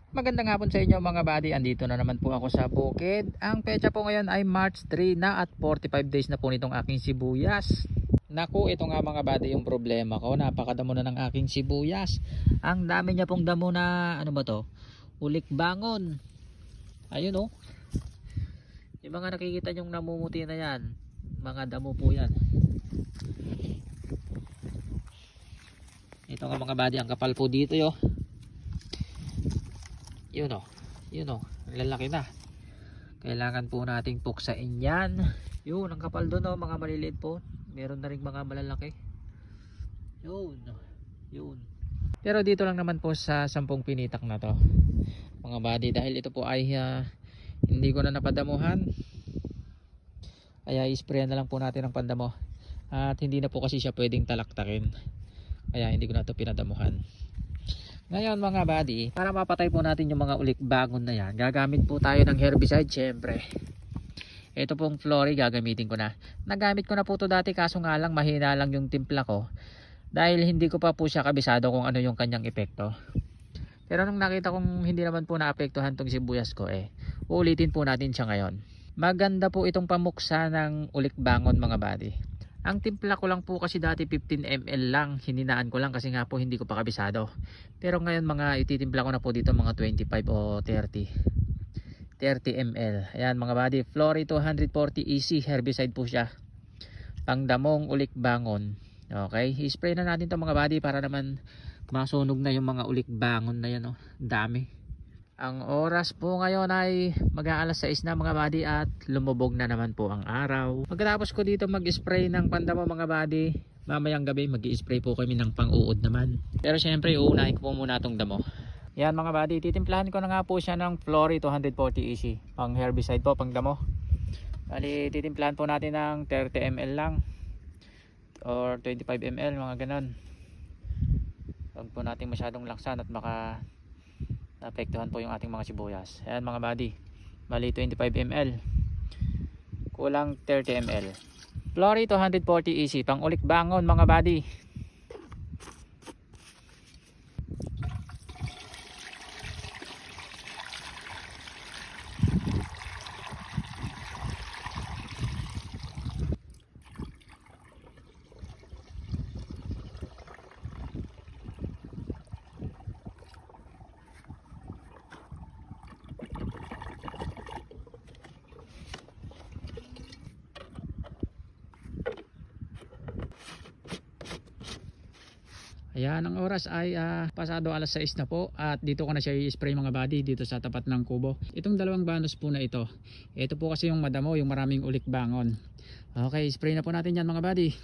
Magandang hapon sa inyo mga buddy. Andito na naman po ako sa bukid. Ang petsa po ngayon ay March 3 na at 45 days na po nitong aking sibuyas. Naku, ito nga mga buddy yung problema ko. Napakadamo na ng aking sibuyas. Ang dami niya pong damo na ano ba to? Ulik bangon. Ayun oh. Yung mga nakikita nyong namumuti na yan, mga damo po yan. Ito nga mga buddy, ang kapal po dito yo. Yun oh. Yun oh. Ang lalaki na. Kailangan po nating puksain yan. Yun, ang kapal doon oh, mga maliliit po. Meron na rin mga malalaki. Yun. Yun. Pero dito lang naman po sa 10 pinitak na to mga buddy, dahil ito po ay hindi ko na napadamuhan. Kaya i-sprayan na lang po natin ang pandamo. At hindi na po kasi siya pwedeng talaktakin. Kaya hindi ko na ito pinadamuhan. Ngayon mga buddy, para mapatay po natin yung mga ulik bangon na yan, gagamit po tayo ng herbicide syempre. Ito pong Flory gagamitin ko na. Nagamit ko na po ito dati, kaso nga lang mahina lang yung timpla ko. Dahil hindi ko pa po siya kabisado kung ano yung kanyang epekto. Pero nung nakita kong hindi naman po naapektuhan tong sibuyas ko, uulitin po natin siya ngayon. Maganda po itong pamuksa ng ulik bangon mga buddy. Ang timpla ko lang po kasi dati 15 ml lang, hininaan ko lang kasi nga po hindi ko pa kabisado. Pero ngayon mga ititimpla ko na po dito mga 25 o 30 ml. Ayan mga buddy, Flory 240 EC herbicide po siya. Pangdamong ulik bangon. Okay, i-spray na natin to mga buddy para naman masunog na yung mga ulik bangon na yan oh. Dami. Ang oras po ngayon ay mag-aalas 6 na mga buddy at lumubog na naman po ang araw. Pagkatapos ko dito mag-spray ng pandamo mga buddy, mamayang gabi mag-i-spray po kami ng pang-uod naman. Pero syempre uunahin ko po muna itong damo. Yan mga buddy, titimplahan ko na nga po siya ng Flory 240 EC. Pang herbicide po, pang damo. Bali titimplahan po natin ng 30 ml lang or 25 ml mga ganon. Huwag po natin masyadong laksan at baka naapektuhan po yung ating mga sibuyas. Ayan mga buddy, bali 25 ml kulang 30 ml. Flory 240 EC pang ulik bangon mga buddy. Ayan, ang oras ay pasado alas 6 na po at dito ko na siya i-spray mga buddy dito sa tapat ng kubo. Itong dalawang banos po na ito po kasi yung madamo, yung maraming ulik bangon. Okay, spray na po natin yan mga buddy.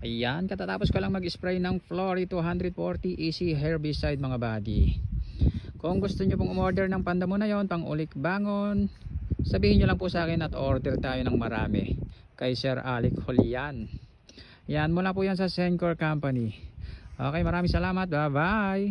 Ayan, katatapos ko lang mag-spray ng Flory 240 Easy Herbicide mga buddy. Kung gusto nyo pong umorder ng pandamo na yon, pang ulik bangon, sabihin nyo lang po sa akin at order tayo ng marami kay Sir Alec Julian. Yan, mula po yan sa Sencor Company. Okay, maraming salamat. Bye bye.